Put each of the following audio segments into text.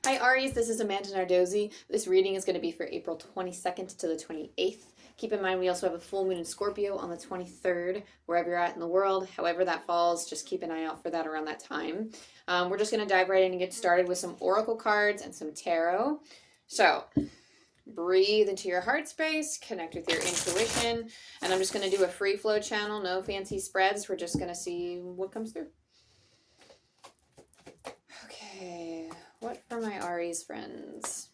Hi Aries, this is Amanda Nardozzi. This reading is going to be for April 22nd to the 28th. Keep in mind we also have a full moon in Scorpio on the 23rd, wherever you're at in the world. However that falls, just keep an eye out for that around that time. We're just going to dive right in and get started with some oracle cards and some tarot. So breathe into your heart space, connect with your intuition, and I'm just going to do a free flow channel, no fancy spreads. We're just going to see what comes through. Okay, what for my Aries friends?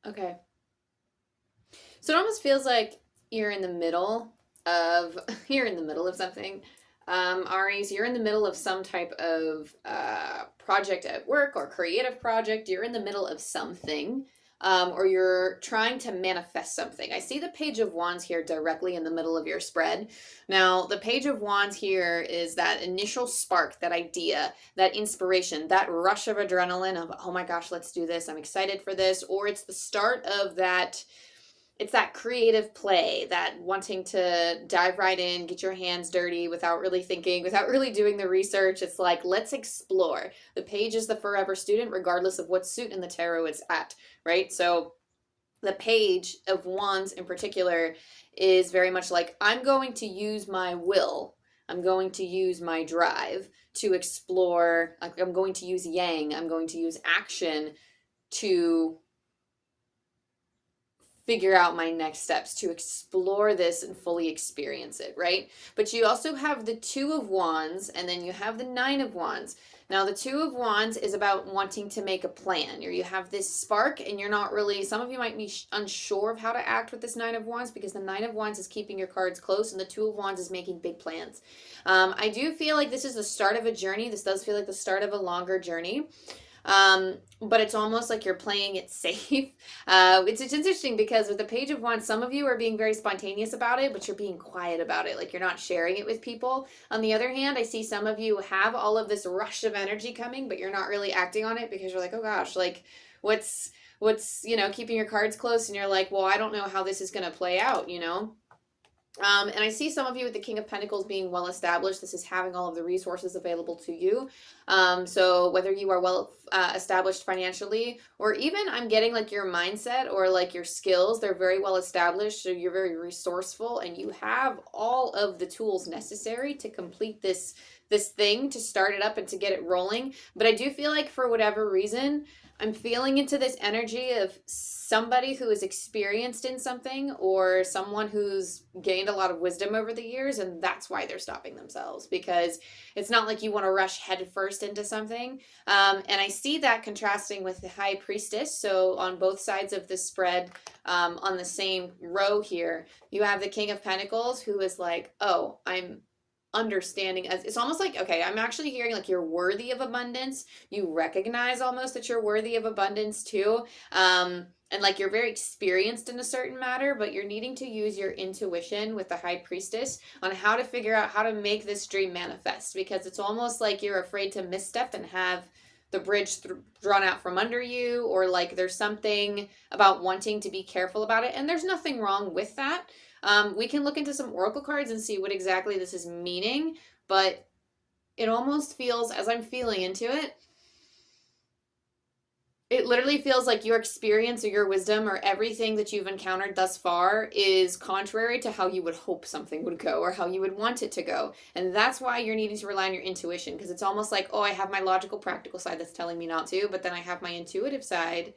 Okay. So it almost feels like you're in the middle of you're in the middle of something. Aries, you're in the middle of some type of project at work or creative project. You're in the middle of something. Or you're trying to manifest something. I see the Page of Wands here directly in the middle of your spread. Now, the Page of Wands here is that initial spark, that idea, that inspiration, that rush of adrenaline of, oh my gosh, let's do this. I'm excited for this. Or it's the start of that, it's that creative play, that wanting to dive right in, get your hands dirty without really thinking, without really doing the research. It's like, let's explore. The page is the forever student, regardless of what suit in the tarot it's at, right? So the Page of Wands in particular is very much like, I'm going to use my will. I'm going to use my drive to explore. Like, I'm going to use yang. I'm going to use action to figure out my next steps, to explore this and fully experience it, right? But you also have the Two of Wands, and then you have the Nine of Wands. Now, the Two of Wands is about wanting to make a plan, or you have this spark and you're not really, some of you might be unsure of how to act with this Nine of Wands, because the Nine of Wands is keeping your cards close and the Two of Wands is making big plans. I do feel like this is the start of a journey. This does feel like the start of a longer journey. But it's almost like you're playing it safe. It's interesting because with the Page of Wands, some of you are being very spontaneous about it, but you're being quiet about it. Like, you're not sharing it with people. On the other hand, I see some of you have all of this rush of energy coming, but you're not really acting on it because you're like, oh gosh, like what's, keeping your cards close, and you're like, well, I don't know how this is going to play out, and I see some of you with the King of Pentacles being well established. This is having all of the resources available to you. So whether you are well established financially, or even I'm getting like your mindset or like your skills, they're very well established. So you're very resourceful and you have all of the tools necessary to complete this thing, to start it up and to get it rolling. But I do feel like for whatever reason, I'm feeling into this energy of somebody who is experienced in something, or someone who's gained a lot of wisdom over the years, and that's why they're stopping themselves, because it's not like you want to rush headfirst into something. And I see that contrasting with the High Priestess. So on both sides of the spread, on the same row here, you have the King of Pentacles, who is like, oh, I'm understanding, as it's almost like, okay, I'm actually hearing like you're worthy of abundance. You recognize almost that you're worthy of abundance too. And like you're very experienced in a certain matter, but you're needing to use your intuition with the High Priestess on how to figure out how to make this dream manifest, because it's almost like you're afraid to misstep and have the bridge drawn out from under you, or like there's something about wanting to be careful about it, and there's nothing wrong with that. We can look into some oracle cards and see what exactly this is meaning, but it almost feels, as I'm feeling into it, it literally feels like your experience or your wisdom or everything that you've encountered thus far is contrary to how you would hope something would go or how you would want it to go. And that's why you're needing to rely on your intuition, because it's almost like, oh, I have my logical, practical side that's telling me not to, but then I have my intuitive side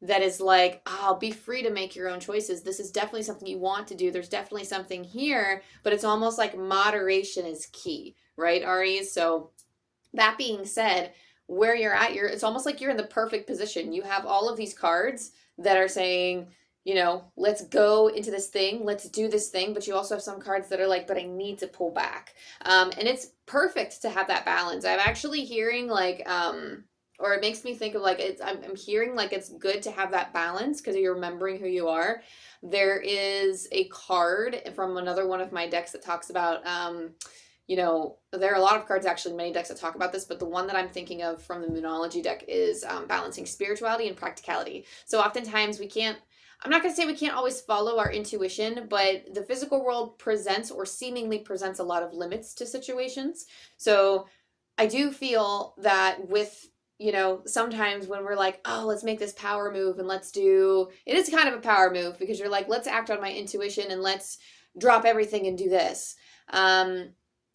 that is like, oh, be free to make your own choices. This is definitely something you want to do. There's definitely something here, but it's almost like moderation is key, right, Aries? So that being said, where you're at, it's almost like you're in the perfect position. You have all of these cards that are saying, let's go into this thing, let's do this thing, but you also have some cards that are like, but I need to pull back. And it's perfect to have that balance. I'm actually hearing like, or it makes me think of like, I'm hearing like it's good to have that balance because you're remembering who you are. There is a card from another one of my decks that talks about you know, there are a lot of cards, actually, many decks that talk about this, but the one that I'm thinking of from the Moonology deck is balancing spirituality and practicality. So oftentimes we can't, I'm not going to say we can't always follow our intuition, but the physical world presents or seemingly presents a lot of limits to situations. So I do feel that with, you know, sometimes when we're like, oh, let's make this power move and let's do, it is kind of a power move because you're like, let's act on my intuition and let's drop everything and do this.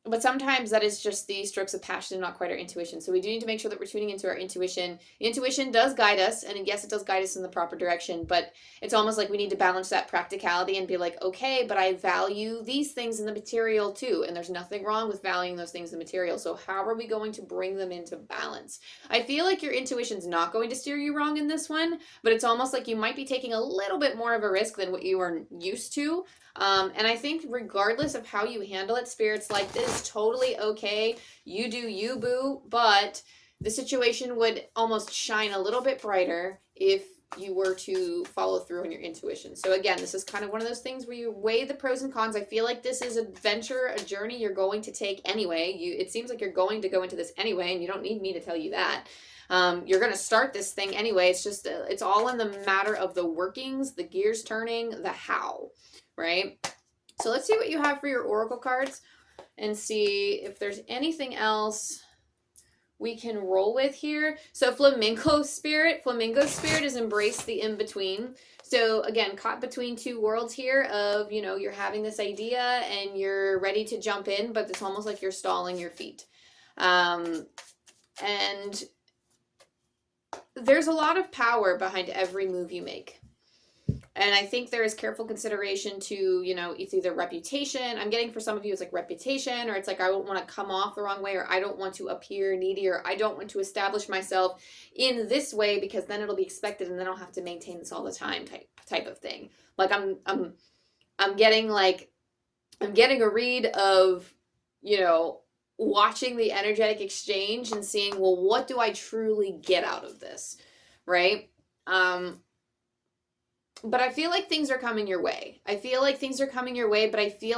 But sometimes that is just the strokes of passion and not quite our intuition. So we do need to make sure that we're tuning into our intuition. Intuition does guide us, and yes, it does guide us in the proper direction, but it's almost like we need to balance that practicality and be like, okay, but I value these things in the material too, and there's nothing wrong with valuing those things in the material. So how are we going to bring them into balance? I feel like your intuition's not going to steer you wrong in this one, but it's almost like you might be taking a little bit more of a risk than what you are used to. And I think regardless of how you handle it, Spirit's like, this is totally okay. You do you, boo. But the situation would almost shine a little bit brighter if you were to follow through on your intuition. So again, this is kind of one of those things where you weigh the pros and cons. I feel like this is a venture, a journey you're going to take anyway. It seems like you're going to go into this anyway, and you don't need me to tell you that. You're going to start this thing anyway. It's just, it's all in the matter of the workings, the gears turning, the how. Right? So let's see what you have for your oracle cards and see if there's anything else we can roll with here. So flamingo spirit is embrace the in-between. So again, caught between two worlds here of, you know, you're having this idea and you're ready to jump in, but it's almost like you're stalling your feet. And there's a lot of power behind every move you make. And I think there is careful consideration to, you know, it's either reputation. I'm getting for some of you, it's like reputation, or it's like I don't want to come off the wrong way, or I don't want to appear needy, or I don't want to establish myself in this way because then it'll be expected and then I'll have to maintain this all the time type of thing. Like I'm getting a read of, you know, watching the energetic exchange and seeing, well, what do I truly get out of this? Right? But I feel like things are coming your way. But I feel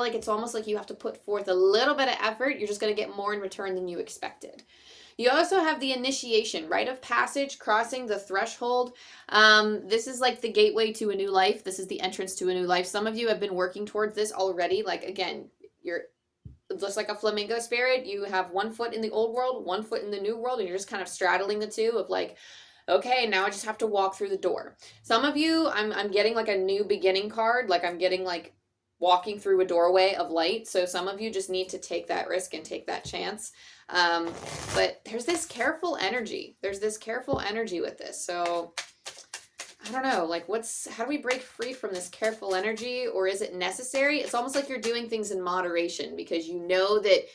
like it's almost like you have to put forth a little bit of effort. You're just going to get more in return than you expected. You also have the initiation, rite of passage, crossing the threshold. This is like the gateway to a new life. This is the entrance to a new life. Some of you have been working towards this already. Like, again, you're just like a flamingo spirit. You have one foot in the old world, one foot in the new world, and you're just kind of straddling the two of like, okay, now I just have to walk through the door. Some of you, I'm getting like a new beginning card. Like I'm getting like walking through a doorway of light. So some of you just need to take that risk and take that chance. But there's this careful energy. With this. So I don't know, like how do we break free from this careful energy, or is it necessary? It's almost like you're doing things in moderation because you know that,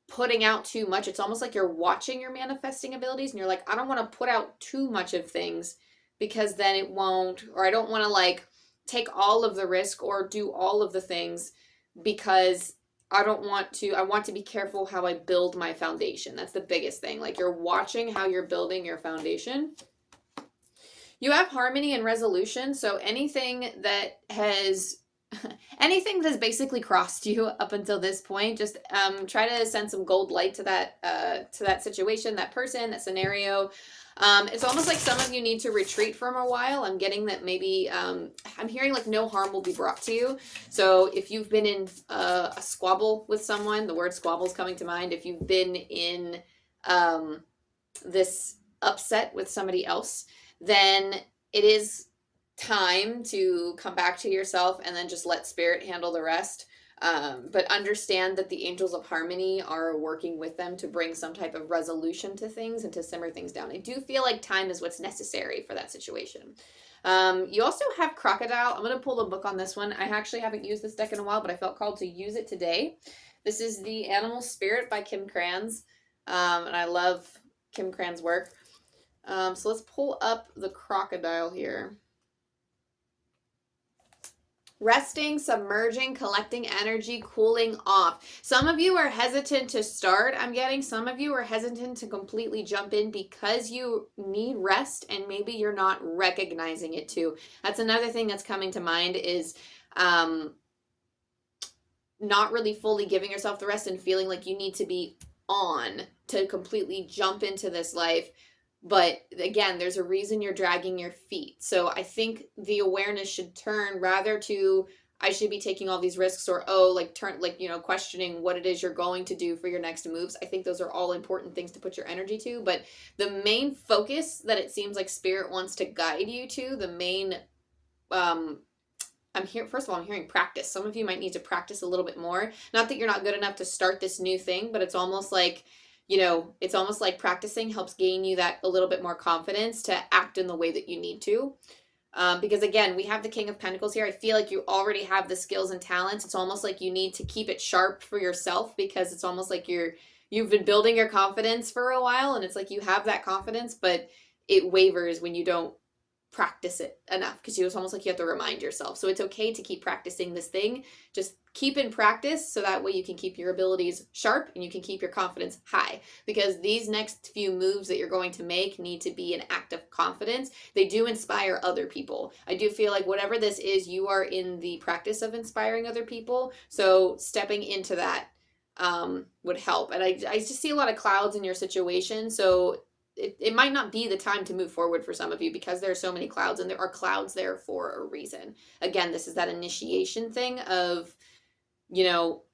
putting out too much, it's almost like you're watching your manifesting abilities and you're like, I don't want to put out too much of things because then it won't, or I don't want to like take all of the risk or do all of the things because I want to be careful how I build my foundation. That's the biggest thing. Like you're watching how you're building your foundation. You have harmony and resolution. So anything that has basically crossed you up until this point, just try to send some gold light to that situation, that person, that scenario. It's almost like some of you need to retreat from a while. I'm getting that maybe I'm hearing like no harm will be brought to you. So if you've been in a squabble with someone, the word squabble is coming to mind. If you've been in this upset with somebody else, then it is time to come back to yourself and then just let spirit handle the rest. But understand that the angels of harmony are working with them to bring some type of resolution to things and to simmer things down. I do feel like time is what's necessary for that situation. You also have crocodile. I'm going to pull the book on this one. I actually haven't used this deck in a while, but I felt called to use it today. This is The Animal Spirit by Kim Krans. And I love Kim Krans' work. So let's pull up the crocodile here. Resting, submerging, collecting energy, cooling off. Some of you are hesitant to start. I'm getting some of you are hesitant to completely jump in because you need rest and maybe you're not recognizing it too. That's another thing that's coming to mind is not really fully giving yourself the rest and feeling like you need to be on to completely jump into this life. But again, there's a reason you're dragging your feet. So I think the awareness should turn rather to I should be taking all these risks, or oh, like turn like, questioning what it is you're going to do for your next moves. I think those are all important things to put your energy to, but the main focus that it seems like spirit wants to guide you to, the main um I'm here. First of all, I'm hearing practice. Some of you might need to practice a little bit more. Not that you're not good enough to start this new thing, but it's almost like, it's almost like practicing helps gain you that a little bit more confidence to act in the way that you need to. Because again, we have the King of Pentacles here. I feel like you already have the skills and talents. It's almost like you need to keep it sharp for yourself, because it's almost like you've been building your confidence for a while, and it's like you have that confidence, but it wavers when you don't practice it enough, because it's almost like you have to remind yourself. So it's okay to keep practicing this thing. Just keep in practice, so that way you can keep your abilities sharp and you can keep your confidence high, because these next few moves that you're going to make need to be an act of confidence. They do inspire other people. I do feel like whatever this is, you are in the practice of inspiring other people, so stepping into that would help. And I just see a lot of clouds in your situation, so it might not be the time to move forward for some of you, because there are so many clouds, and there are clouds there for a reason. Again, this is that initiation thing of,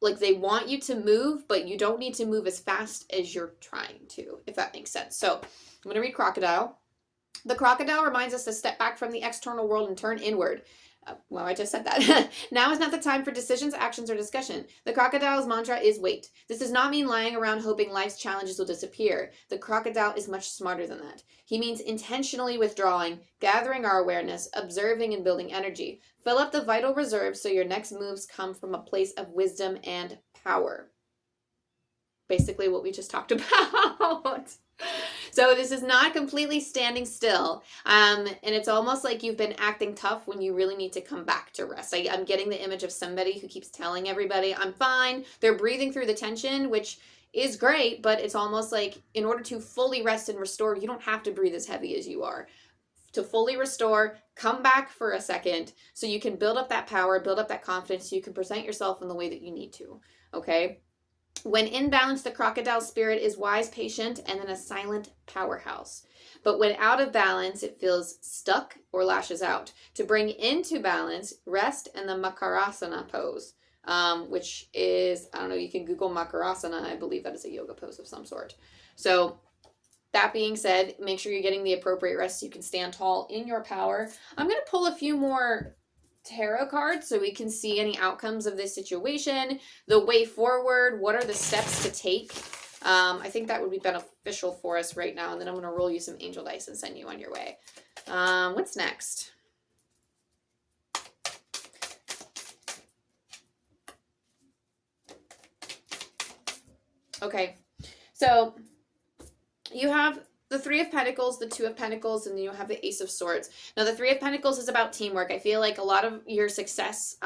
like they want you to move, but you don't need to move as fast as you're trying to, if that makes sense. So I'm going to read Crocodile. The crocodile reminds us to step back from the external world and turn inward. Well, I just said that. Now is not the time for decisions, actions, or discussion. The crocodile's mantra is wait. This does not mean lying around hoping life's challenges will disappear. The crocodile is much smarter than that. He means intentionally withdrawing, gathering our awareness, observing, and building energy. Fill up the vital reserves so your next moves come from a place of wisdom and power. Basically what we just talked about. So this is not completely standing still. And it's almost like you've been acting tough when you really need to come back to rest. I'm getting the image of somebody who keeps telling everybody, I'm fine. They're breathing through the tension, which is great, but it's almost like in order to fully rest and restore, you don't have to breathe as heavy as you are. To fully restore, come back for a second so you can build up that power, build up that confidence, so you can present yourself in the way that you need to, okay? When in balance, the crocodile spirit is wise, patient, and then a silent powerhouse. But when out of balance, it feels stuck or lashes out. To bring into balance, rest and the Makarasana pose, which is, I don't know, you can Google Makarasana. I believe that is a yoga pose of some sort. So that being said, make sure you're getting the appropriate rest so you can stand tall in your power. I'm going to pull a few more tarot cards so we can see any outcomes of this situation, the way forward, what are the steps to take. I think that would be beneficial for us right now, and then I'm going to roll you some angel dice and send you on your way. What's next? Okay, so you have the Three of Pentacles, the Two of Pentacles, and then you have the Ace of Swords. Now, the Three of Pentacles is about teamwork. I feel like a lot of your success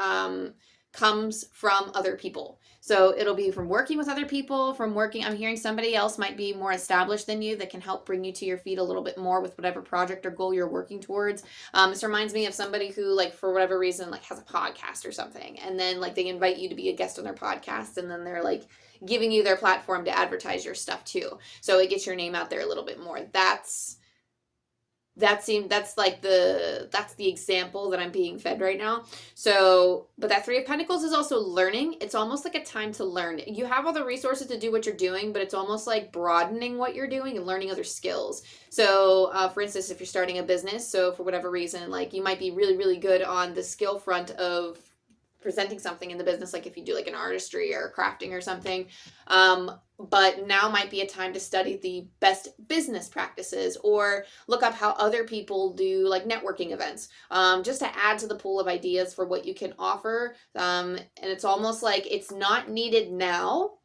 comes from other people. So it'll be from working with other people, I'm hearing somebody else might be more established than you that can help bring you to your feet a little bit more with whatever project or goal you're working towards. This reminds me of somebody who, like, for whatever reason, like, has a podcast or something, and then, like, they invite you to be a guest on their podcast, and then they're, like, giving you their platform to advertise your stuff too. So it gets your name out there a little bit more. That's the example that I'm being fed right now. So, but that Three of Pentacles is also learning. It's almost like a time to learn. You have all the resources to do what you're doing, but it's almost like broadening what you're doing and learning other skills. So, for instance, if you're starting a business, so for whatever reason, like, you might be really, really good on the skill front of presenting something in the business, like if you do like an artistry or crafting or something, but now might be a time to study the best business practices or look up how other people do like networking events, just to add to the pool of ideas for what you can offer. And it's almost like it's not needed now,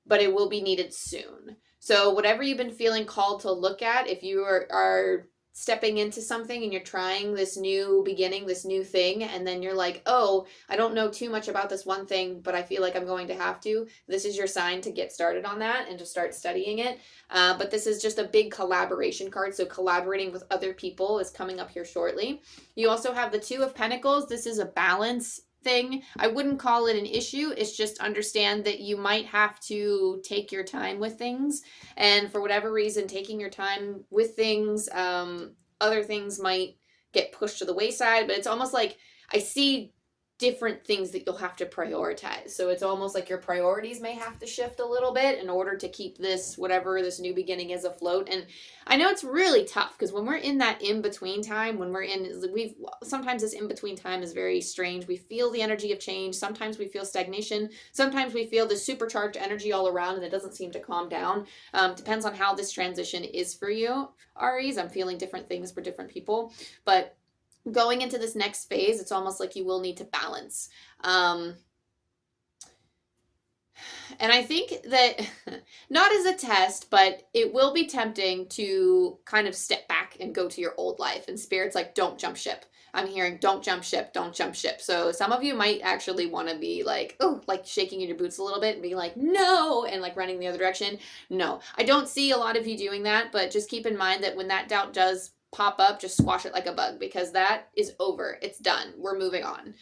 but it will be needed soon. So whatever you've been feeling called to look at, if you are stepping into something and you're trying this new beginning, this new thing, and then you're like, oh, I don't know too much about this one thing, but I feel like I'm going to have to. This is your sign to get started on that and to start studying it. But this is just a big collaboration card, so collaborating with other people is coming up here shortly. You also have the Two of Pentacles. This is a balance thing. I wouldn't call it an issue. It's just understand that you might have to take your time with things. And for whatever reason, taking your time with things, other things might get pushed to the wayside. But it's almost like I see different things that you'll have to prioritize. So it's almost like your priorities may have to shift a little bit in order to keep this, whatever this new beginning is, afloat. And I know it's really tough because when we're in that in-between time, sometimes this in-between time is very strange. We feel the energy of change. Sometimes we feel stagnation. Sometimes we feel the supercharged energy all around and it doesn't seem to calm down. Depends on how this transition is for you, Aries. I'm feeling different things for different people. But going into this next phase, it's almost like you will need to balance. And I think that not as a test, but it will be tempting to kind of step back and go to your old life. And Spirit's like, don't jump ship. I'm hearing, don't jump ship, don't jump ship. So some of you might actually want to be like, oh, like shaking in your boots a little bit and be like, no, and like running the other direction. No, I don't see a lot of you doing that, but just keep in mind that when that doubt does pop up, just squash it like a bug because that is over. It's done. We're moving on.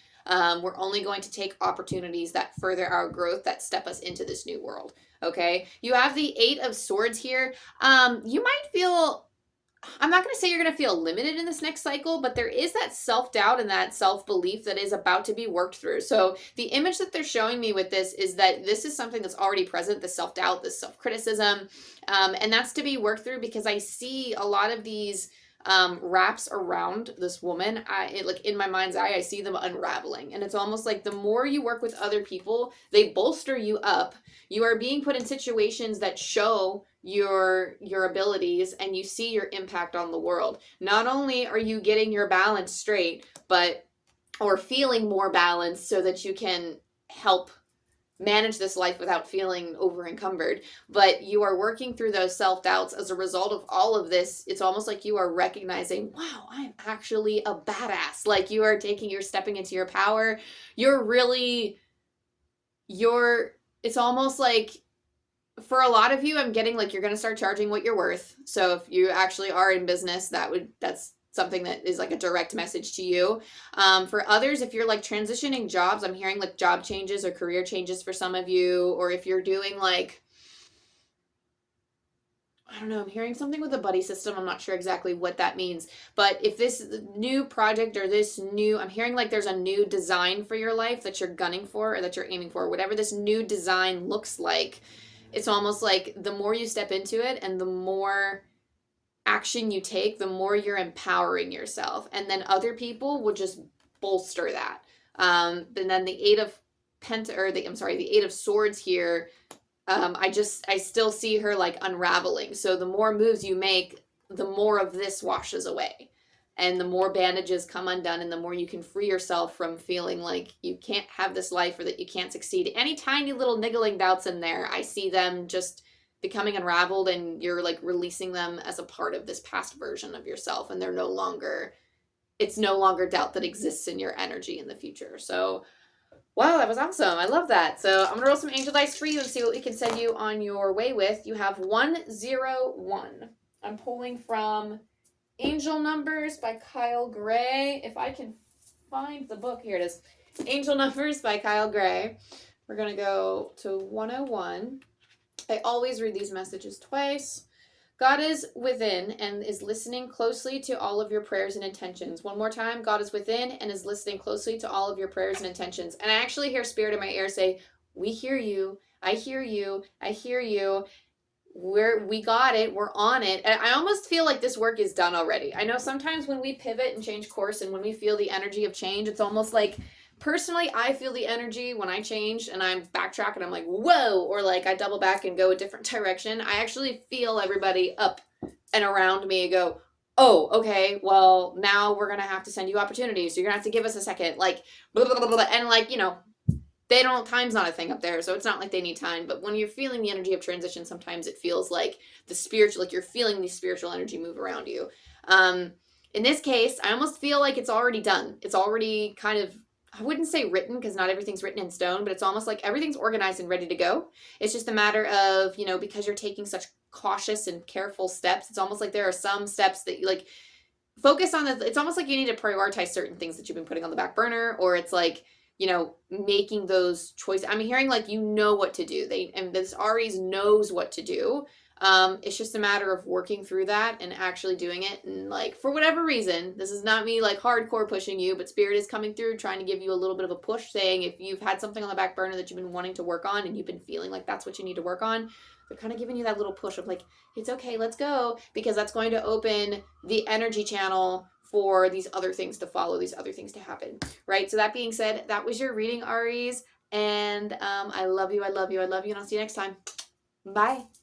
We're only going to take opportunities that further our growth, that step us into this new world. Okay. You have the 8 of Swords here. You might feel, I'm not going to say you're going to feel limited in this next cycle, but there is that self-doubt and that self-belief that is about to be worked through. So the image that they're showing me with this is that this is something that's already present, the self-doubt, the self-criticism, and that's to be worked through because I see a lot of these wraps around this woman. Like in my mind's eye, I see them unraveling. And it's almost like the more you work with other people, they bolster you up. You are being put in situations that show your abilities and you see your impact on the world. Not only are you getting your balance straight, or feeling more balanced so that you can help manage this life without feeling over encumbered, but you are working through those self-doubts as a result of all of this. It's almost like you are recognizing, wow, I'm actually a badass. Like you're stepping into your power. It's almost like for a lot of you, I'm getting like you're going to start charging what you're worth. So if you actually are in business, that's something that is like a direct message to you. For others, if you're like transitioning jobs, I'm hearing like job changes or career changes for some of you, or if you're doing like, I don't know, I'm hearing something with a buddy system. I'm not sure exactly what that means, but if this new project or I'm hearing like there's a new design for your life that you're gunning for or that you're aiming for, whatever this new design looks like, it's almost like the more you step into it and the more action you take, the more you're empowering yourself, and then other people will just bolster that. And then the 8 of the 8 of Swords here. I still see her like unraveling. So the more moves you make, the more of this washes away, and the more bandages come undone, and the more you can free yourself from feeling like you can't have this life or that you can't succeed. Any tiny little niggling doubts in there, I see them just becoming unraveled, and you're like releasing them as a part of this past version of yourself, and it's no longer doubt that exists in your energy in the future. So wow, that was awesome. I love that. So I'm gonna roll some angel dice for you and see what we can send you on your way with. You have 101. I'm pulling from Angel Numbers by Kyle Gray. If I can find the book, here it is. Angel Numbers by Kyle Gray. We're gonna go to 101. I always read these messages twice. God is within and is listening closely to all of your prayers and intentions. One more time. God is within and is listening closely to all of your prayers and intentions. And I actually hear Spirit in my ear say, we hear you. I hear you. I hear you. We got it. We're on it. And I almost feel like this work is done already. I know sometimes when we pivot and change course and when we feel the energy of change, it's almost like, personally, I feel the energy when I change and I'm backtrack and I'm like, whoa, or like I double back and go a different direction. I actually feel everybody up and around me go, oh, okay, well, now we're going to have to send you opportunities. So you're going to have to give us a second, like, blah, blah, blah, blah. And like, time's not a thing up there. So it's not like they need time. But when you're feeling the energy of transition, sometimes it feels like you're feeling the spiritual energy move around you. In this case, I almost feel like it's already done. It's already kind of, I wouldn't say written because not everything's written in stone, but it's almost like everything's organized and ready to go. It's just a matter of, because you're taking such cautious and careful steps, it's almost like there are some steps that you like focus on. It's almost like you need to prioritize certain things that you've been putting on the back burner, or it's like making those choices. I'm hearing like you know what to do. And this Aries knows what to do. It's just a matter of working through that and actually doing it. And like for whatever reason, this is not me like hardcore pushing you, but Spirit is coming through, trying to give you a little bit of a push, saying if you've had something on the back burner that you've been wanting to work on and you've been feeling like that's what you need to work on, they're kind of giving you that little push of like, it's okay, let's go, because that's going to open the energy channel for these other things to follow, these other things to happen, right? So that being said, that was your reading, Aries. And I love you, I love you, I love you, and I'll see you next time. Bye.